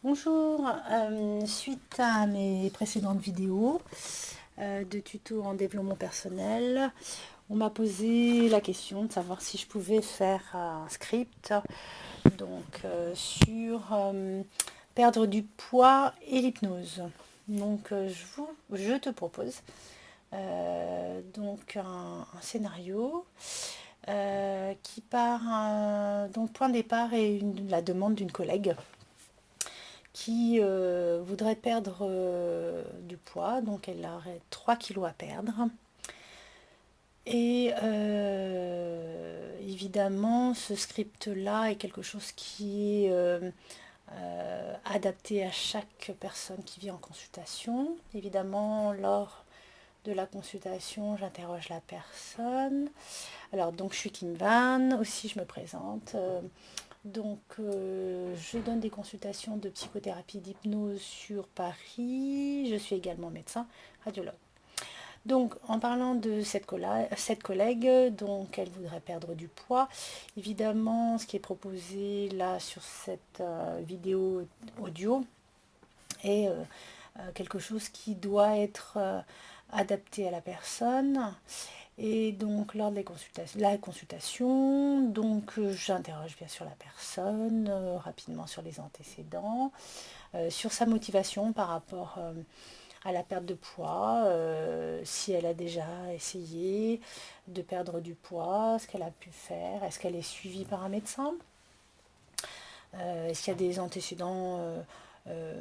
Bonjour, suite à mes précédentes vidéos de tutos en développement personnel, on m'a posé la question de savoir si je pouvais faire un script sur perdre du poids et l'hypnose. Je te propose un scénario qui part, dont le point de départ est la demande d'une collègue qui voudrait perdre du poids, donc elle aurait 3 kilos à perdre. Et évidemment, ce script-là est quelque chose qui est adapté à chaque personne qui vient en consultation. Évidemment, lors de la consultation, j'interroge la personne. Alors, donc, je suis Kim Van, aussi je me présente. Je donne des consultations de psychothérapie d'hypnose sur Paris. Je suis également médecin radiologue. Donc, en parlant de cette collègue, donc elle voudrait perdre du poids. Évidemment, ce qui est proposé là sur cette vidéo audio est quelque chose qui doit être adapté à la personne. Et donc lors de la consultation, j'interroge bien sûr la personne rapidement sur les antécédents, sur sa motivation par rapport à la perte de poids, si elle a déjà essayé de perdre du poids, ce qu'elle a pu faire, est-ce qu'elle est suivie par un médecin, est-ce qu'il y a des antécédents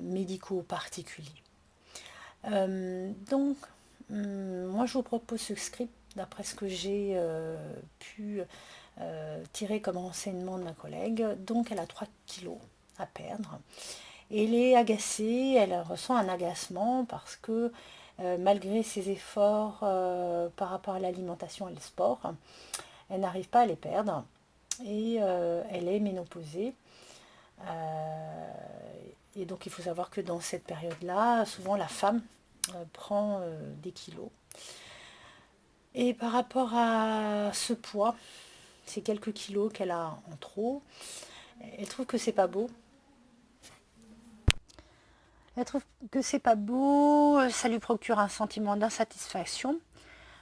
médicaux particuliers. Moi je vous propose ce script d'après ce que j'ai pu tirer comme renseignement de ma collègue. Donc elle a 3 kilos à perdre. Et elle est agacée, elle ressent un agacement parce que malgré ses efforts par rapport à l'alimentation et le sport, elle n'arrive pas à les perdre. Et elle est ménopausée. Et donc il faut savoir que dans cette période-là, souvent la femme prend des kilos. Et par rapport à ce poids, ces quelques kilos qu'elle a en trop, elle trouve que c'est pas beau. Elle trouve que c'est pas beau, ça lui procure un sentiment d'insatisfaction,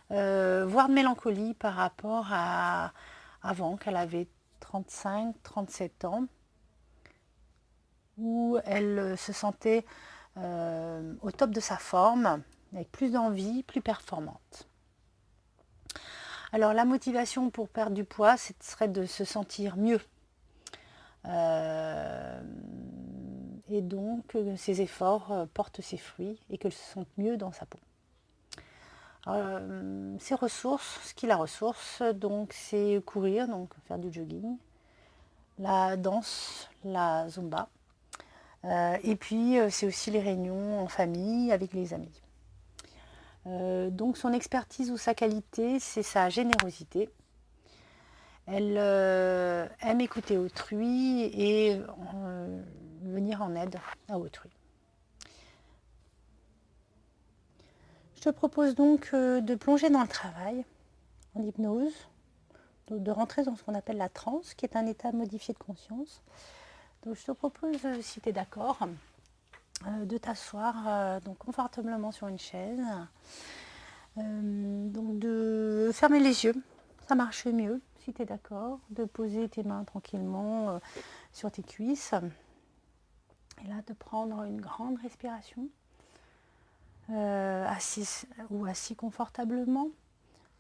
voire de mélancolie par rapport à avant, qu'elle avait 35-37 ans, où elle se sentait au top de sa forme, avec plus d'envie, plus performante. Alors la motivation pour perdre du poids, ce serait de se sentir mieux. Et donc ses efforts portent ses fruits et qu'elle se sente mieux dans sa peau. Ses ressources, ce qui la ressource, donc c'est courir, donc faire du jogging, la danse, la zumba, et puis c'est aussi les réunions en famille avec les amis. Donc son expertise ou sa qualité, c'est sa générosité. Elle aime écouter autrui et venir en aide à autrui. Je te propose donc de plonger dans le travail, en hypnose, de rentrer dans ce qu'on appelle la transe, qui est un état modifié de conscience. Donc je te propose, si tu es d'accord, de t'asseoir confortablement sur une chaise, donc de fermer les yeux, ça marche mieux si tu es d'accord, de poser tes mains tranquillement sur tes cuisses, et là de prendre une grande respiration, assis confortablement.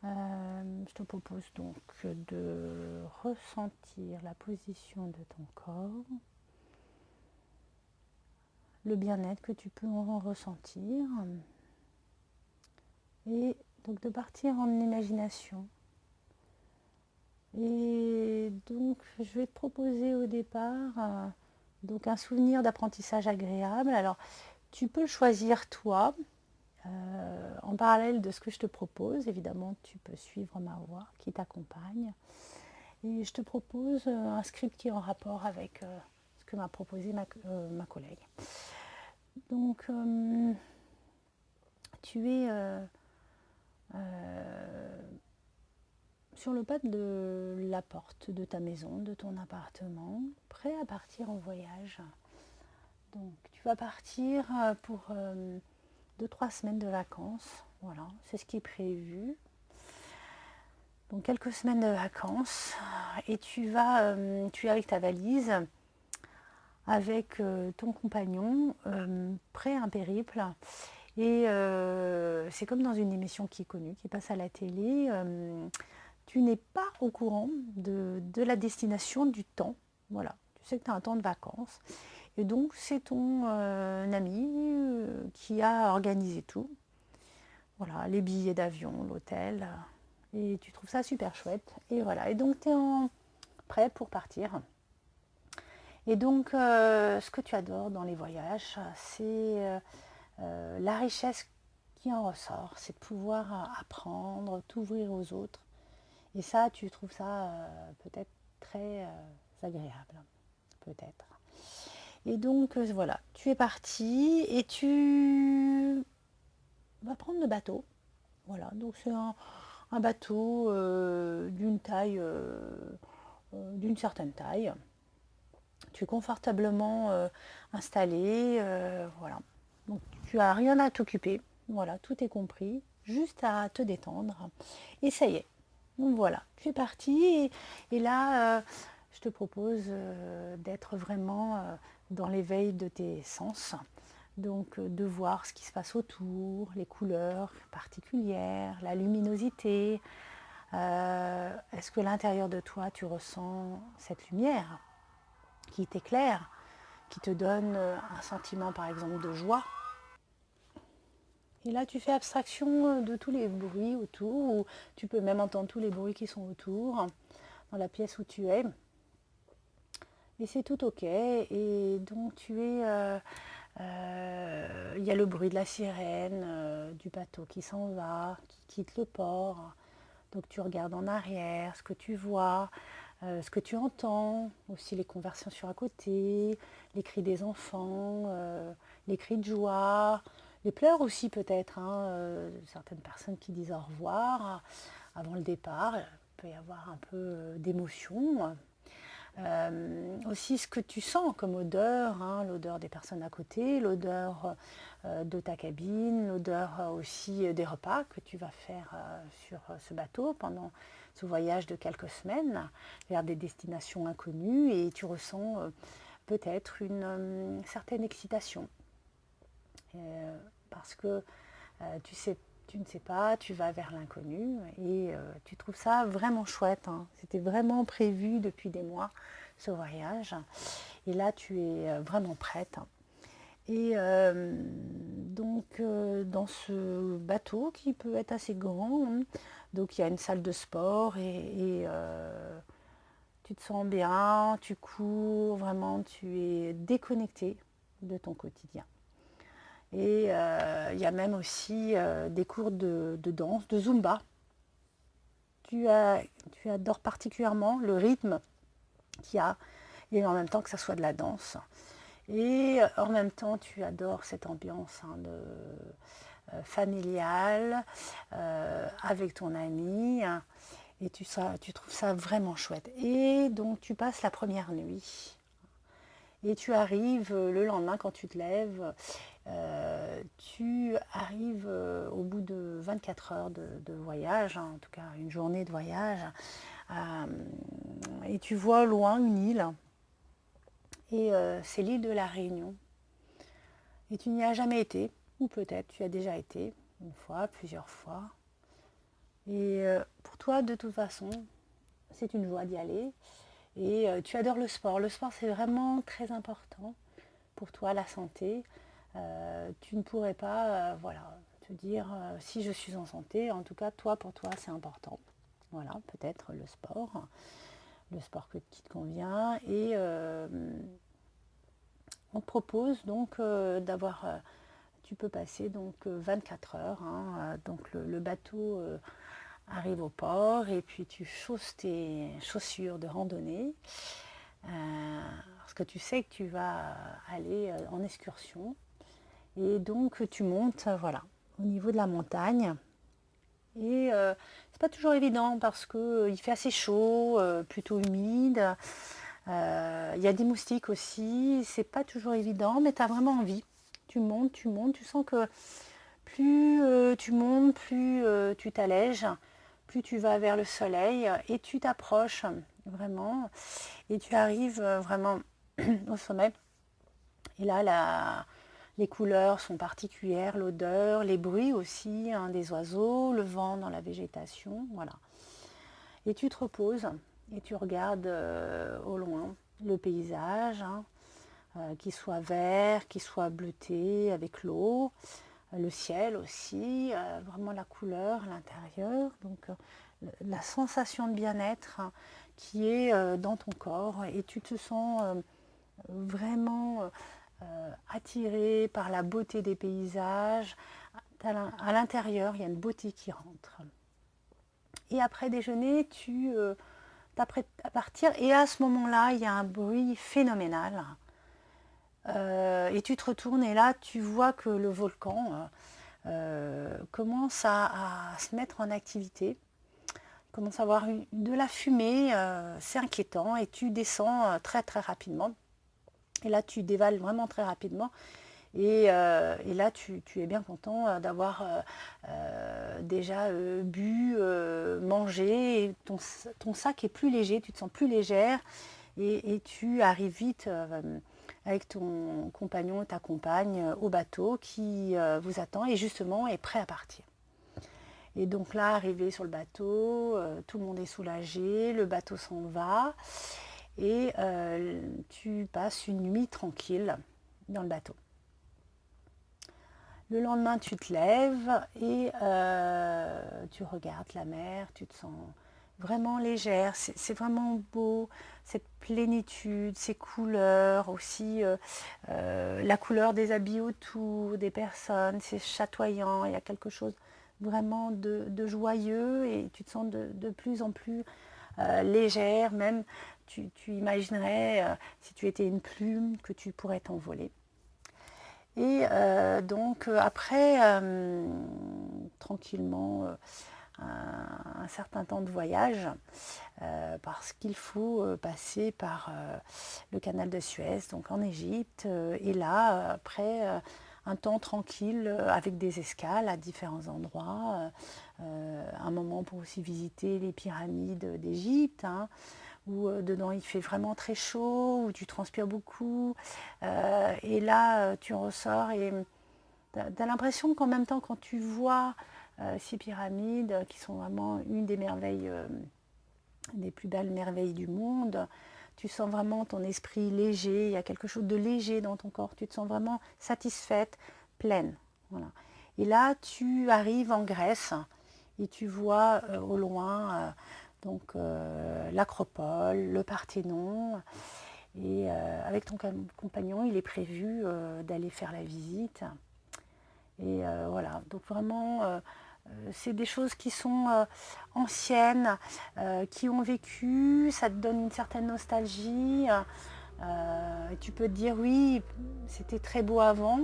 Je te propose donc de ressentir la position de ton corps, le bien-être que tu peux en ressentir, et donc de partir en imagination. Et donc je vais te proposer au départ un souvenir d'apprentissage agréable. Alors tu peux le choisir toi, en parallèle de ce que je te propose. Évidemment tu peux suivre ma voix qui t'accompagne. Et je te propose un script qui est en rapport avec ce que m'a proposé ma collègue. Donc, tu es sur le pas de la porte de ta maison, de ton appartement, prêt à partir en voyage Donc tu vas partir pour 2-3 semaines de vacances. Voilà, c'est ce qui est prévu. Donc quelques semaines de vacances. Et tu es avec ta valise, avec ton compagnon, prêt à un périple. Et c'est comme dans une émission qui est connue, qui passe à la télé. Tu n'es pas au courant de la destination du temps. Voilà, tu sais que tu as un temps de vacances. Et donc c'est ton ami qui a organisé tout. Voilà, les billets d'avion, l'hôtel. Et tu trouves ça super chouette. Et voilà, et donc tu es prêt pour partir. Et donc ce que tu adores dans les voyages, c'est la richesse qui en ressort. C'est de pouvoir apprendre, t'ouvrir aux autres. Et ça, tu trouves ça peut-être très agréable. Peut-être. Et donc voilà, tu es parti et tu vas prendre le bateau. Voilà, donc c'est un bateau d'une taille, d'une certaine taille. Tu es confortablement installé, voilà. Donc tu as rien à t'occuper, voilà, tout est compris, juste à te détendre. Et ça y est. Donc voilà, tu es parti et là, je te propose d'être vraiment dans l'éveil de tes sens. Donc de voir ce qui se passe autour, les couleurs particulières, la luminosité. Est-ce que à l'intérieur de toi, tu ressens cette lumière qui t'éclaire, qui te donne un sentiment par exemple de joie? Et là, tu fais abstraction de tous les bruits autour, ou tu peux même entendre tous les bruits qui sont autour, dans la pièce où tu es. Et c'est tout ok. Et donc, il y a le bruit de la sirène, du bateau qui s'en va, qui quitte le port. Donc, tu regardes en arrière, ce que tu vois, ce que tu entends, aussi les conversations à côté, les cris des enfants, les cris de joie. Les pleurs aussi peut-être, hein, certaines personnes qui disent au revoir avant le départ, il peut y avoir un peu d'émotion. Aussi ce que tu sens comme odeur, hein, l'odeur des personnes à côté, l'odeur de ta cabine, l'odeur aussi des repas que tu vas faire sur ce bateau pendant ce voyage de quelques semaines vers des destinations inconnues, et tu ressens peut-être une certaine excitation. Parce que tu ne sais pas, tu vas vers l'inconnu et tu trouves ça vraiment chouette, hein. C'était vraiment prévu depuis des mois, ce voyage. Et là, tu es vraiment prête. Et donc, dans ce bateau qui peut être assez grand, hein, donc il y a une salle de sport et tu te sens bien, tu cours, vraiment, tu es déconnecté de ton quotidien. Et il y a même aussi des cours de danse, de Zumba. Tu adores particulièrement le rythme qu'il y a, et en même temps que ça soit de la danse. Et en même temps, tu adores cette ambiance, hein, familiale, avec ton ami, hein, et tu trouves ça vraiment chouette. Et donc tu passes la première nuit. Et tu arrives le lendemain quand tu te lèves, tu arrives au bout de 24 heures de voyage, hein, en tout cas une journée de voyage, et tu vois au loin une île, et c'est l'île de la Réunion. Et tu n'y as jamais été, ou peut-être tu y as déjà été, une fois, plusieurs fois. Et pour toi, de toute façon, c'est une joie d'y aller. Et tu adores le sport. Le sport, c'est vraiment très important pour toi, la santé. Tu ne pourrais pas voilà, te dire si je suis en santé. En tout cas, pour toi, c'est important. Voilà, peut-être le sport qui te convient. Et on te propose donc d'avoir... tu peux passer donc 24 heures. Hein, donc le bateau arrive au port et puis tu chausses tes chaussures de randonnée. Parce que tu sais que tu vas aller en excursion. Et donc tu montes, voilà, au niveau de la montagne. Et c'est pas toujours évident parce que il fait assez chaud, plutôt humide. Il y a des moustiques aussi, c'est pas toujours évident, mais tu as vraiment envie. Tu montes, tu sens que plus tu montes, plus tu t'allèges, plus tu vas vers le soleil et tu t'approches vraiment et tu arrives vraiment au sommet. Et là, les couleurs sont particulières, l'odeur, les bruits aussi hein, des oiseaux, le vent dans la végétation, voilà. Et tu te reposes et tu regardes au loin le paysage, hein, qu'il soit vert, qu'il soit bleuté avec l'eau, le ciel aussi, vraiment la couleur à l'intérieur, donc la sensation de bien-être hein, qui est dans ton corps et tu te sens vraiment attiré par la beauté des paysages. À l'intérieur, il y a une beauté qui rentre. Et après déjeuner, tu t'apprêtes à partir et à ce moment-là, il y a un bruit phénoménal. Et tu te retournes et là, tu vois que le volcan commence à se mettre en activité, commence à avoir de la fumée, c'est inquiétant et tu descends très très rapidement. Et là, tu dévales vraiment très rapidement. Et là, tu es bien content d'avoir déjà bu, mangé. Et ton sac est plus léger, tu te sens plus légère. Et tu arrives vite avec ton compagnon, ta compagne, au bateau qui vous attend et justement est prêt à partir. Et donc là, arrivé sur le bateau, tout le monde est soulagé, le bateau s'en va. Et tu passes une nuit tranquille dans le bateau. Le lendemain, tu te lèves et tu regardes la mer, tu te sens vraiment légère. C'est vraiment beau, cette plénitude, ces couleurs aussi, la couleur des habits autour, des personnes, c'est chatoyant, il y a quelque chose vraiment de joyeux et tu te sens de plus en plus légère, même tu imaginerais, si tu étais une plume, que tu pourrais t'envoler. Et donc après, tranquillement, un certain temps de voyage, parce qu'il faut passer par le canal de Suez, donc en Égypte, et là, après un temps tranquille, avec des escales à différents endroits, un moment pour aussi visiter les pyramides d'Égypte, hein, où dedans il fait vraiment très chaud, où tu transpires beaucoup, et là tu ressors et tu as l'impression qu'en même temps quand tu vois ces pyramides qui sont vraiment une des merveilles, des plus belles merveilles du monde, tu sens vraiment ton esprit léger, il y a quelque chose de léger dans ton corps, tu te sens vraiment satisfaite, pleine. Voilà. Et là tu arrives en Grèce et tu vois au loin donc l'Acropole, le Parthénon. Et avec ton compagnon, il est prévu d'aller faire la visite. Et voilà, donc vraiment, c'est des choses qui sont anciennes, qui ont vécu, ça te donne une certaine nostalgie. Et tu peux te dire, oui, c'était très beau avant.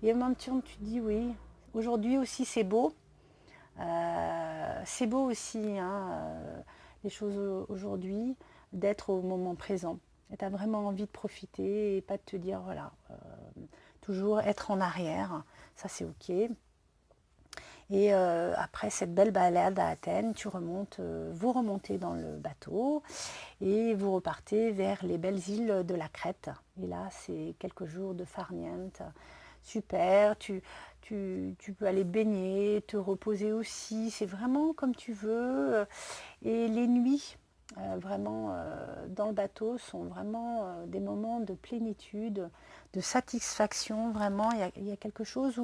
Et en même temps, tu te dis, oui, aujourd'hui aussi c'est beau. C'est beau aussi, hein, les choses aujourd'hui, d'être au moment présent. Et tu as vraiment envie de profiter et pas de te dire, voilà, toujours être en arrière, ça c'est ok. Et après cette belle balade à Athènes, vous remontez dans le bateau et vous repartez vers les belles îles de la Crète. Et là, c'est quelques jours de farniente, super, tu peux aller baigner, te reposer aussi, c'est vraiment comme tu veux. Et les nuits, vraiment, dans le bateau, sont vraiment des moments de plénitude, de satisfaction, vraiment. Il y a quelque chose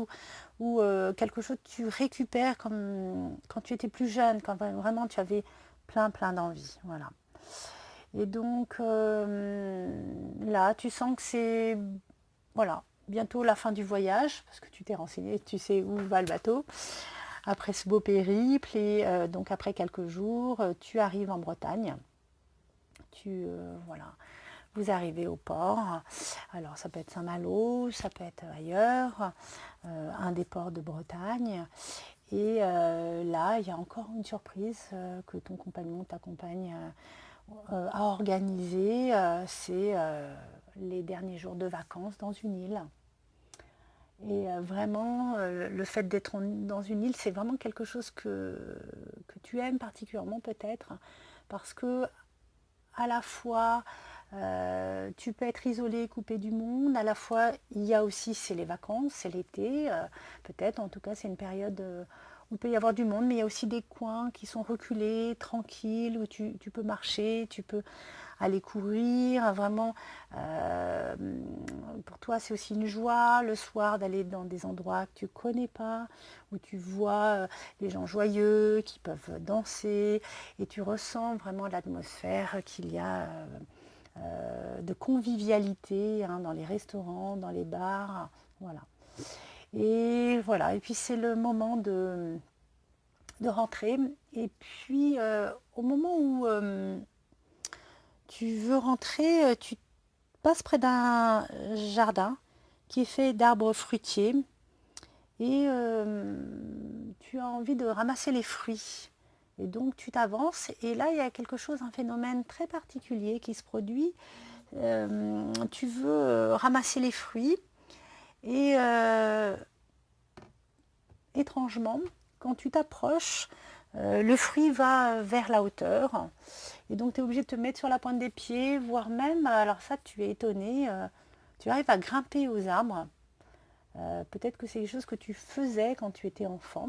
où quelque chose que tu récupères comme quand tu étais plus jeune, quand vraiment tu avais plein d'envie. Voilà. Et donc là, tu sens que c'est voilà, bientôt la fin du voyage, parce que tu t'es renseigné, tu sais où va le bateau. Après ce beau périple, et donc après quelques jours, tu arrives en Bretagne. Voilà, vous arrivez au port. Alors ça peut être Saint-Malo, ça peut être ailleurs, un des ports de Bretagne. Et là, il y a encore une surprise que ton compagnon, ta compagne à organiser, c'est les derniers jours de vacances dans une île. Et vraiment, le fait d'être dans une île, c'est vraiment quelque chose que tu aimes particulièrement peut-être, parce que à la fois tu peux être isolé, coupé du monde, à la fois il y a aussi, c'est les vacances, c'est l'été, peut-être, en tout cas c'est une période où il peut y avoir du monde, mais il y a aussi des coins qui sont reculés, tranquilles, où tu peux marcher, tu peux aller courir, vraiment, euh, pour toi c'est aussi une joie le soir d'aller dans des endroits que tu connais pas, où tu vois les gens joyeux qui peuvent danser, et tu ressens vraiment l'atmosphère qu'il y a de convivialité hein, dans les restaurants, dans les bars, voilà. Et voilà, et puis c'est le moment de rentrer, et puis au moment où tu veux rentrer, tu passes près d'un jardin qui est fait d'arbres fruitiers et tu as envie de ramasser les fruits. Et donc tu t'avances et là il y a quelque chose, un phénomène très particulier qui se produit. Tu veux ramasser les fruits et étrangement, quand tu t'approches, le fruit va vers la hauteur. Et donc tu es obligé de te mettre sur la pointe des pieds, voire même, alors ça tu es étonné, tu arrives à grimper aux arbres. Peut-être que c'est quelque chose que tu faisais quand tu étais enfant.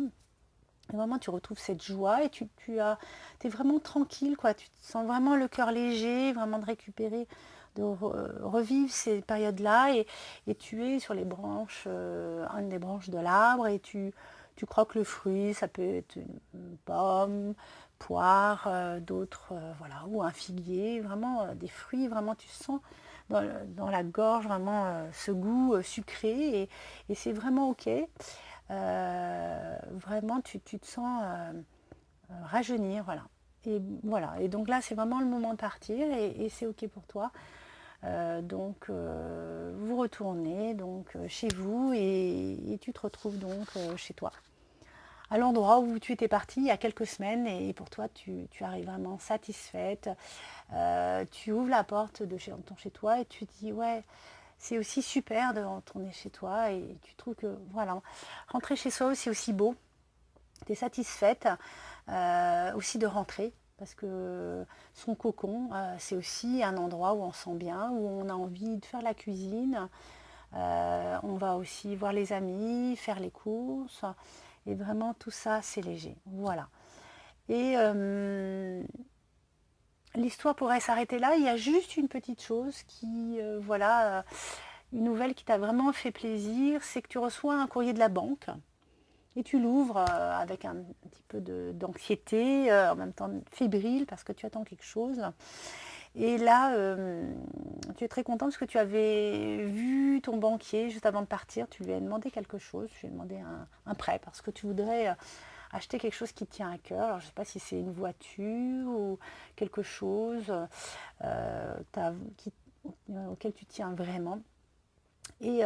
Et vraiment tu retrouves cette joie et es vraiment tranquille, quoi. Tu te sens vraiment le cœur léger, vraiment de récupérer, de revivre ces périodes-là. Et tu es sur les branches, une des branches de l'arbre et tu croques le fruit, ça peut être une pomme, poire, d'autres, voilà, ou un figuier, vraiment des fruits, vraiment tu sens dans la gorge vraiment ce goût sucré et c'est vraiment ok. Vraiment tu te sens rajeunir, voilà. Et voilà, et donc là c'est vraiment le moment de partir et c'est ok pour toi. Donc vous retournez donc chez vous et tu te retrouves donc chez toi à l'endroit où tu étais partie il y a quelques semaines et pour toi tu arrives vraiment satisfaite. Tu ouvres la porte de ton chez toi et tu te dis ouais, c'est aussi super de retourner chez toi et tu trouves que voilà, rentrer chez soi c'est aussi beau. Tu es satisfaite aussi de rentrer parce que son cocon, c'est aussi un endroit où on se sent bien, où on a envie de faire la cuisine. On va aussi voir les amis, faire les courses. Et vraiment, tout ça, c'est léger. Voilà. Et l'histoire pourrait s'arrêter là. Il y a juste une petite chose qui, voilà, une nouvelle qui t'a vraiment fait plaisir, c'est que tu reçois un courrier de la banque et tu l'ouvres avec un petit peu d'anxiété, en même temps fébrile parce que tu attends quelque chose. Et là, tu es très content parce que tu avais vu ton banquier juste avant de partir, tu lui as demandé quelque chose, tu lui as demandé un prêt parce que tu voudrais acheter quelque chose qui te tient à cœur. Alors je ne sais pas si c'est une voiture ou quelque chose auquel tu tiens vraiment. Et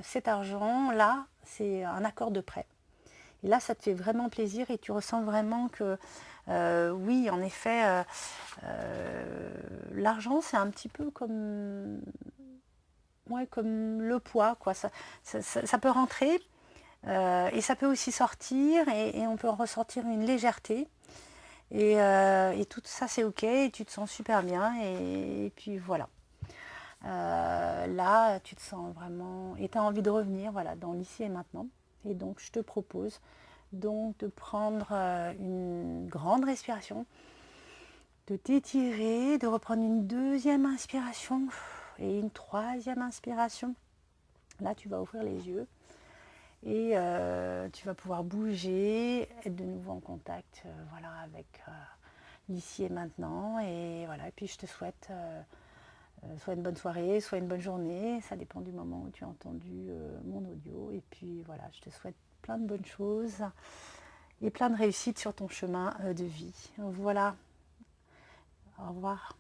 cet argent-là, c'est un accord de prêt. Et là, ça te fait vraiment plaisir et tu ressens vraiment que, oui, en effet, l'argent, c'est un petit peu comme, ouais, comme le poids, quoi. Ça peut rentrer et ça peut aussi sortir et on peut en ressortir une légèreté. Et tout ça, c'est ok et tu te sens super bien. Et puis voilà. Là, tu te sens vraiment et tu as envie de revenir voilà, dans l'ici et maintenant. Et donc, je te propose donc de prendre une grande respiration, de t'étirer, de reprendre une deuxième inspiration et une troisième inspiration. Là, tu vas ouvrir les yeux et tu vas pouvoir bouger, être de nouveau en contact voilà, avec l'ici et maintenant. Et voilà, et puis je te souhaite soit une bonne soirée, soit une bonne journée. Ça dépend du moment où tu as entendu mon audio. Et puis voilà, je te souhaite plein de bonnes choses et plein de réussite sur ton chemin de vie. Voilà. Au revoir.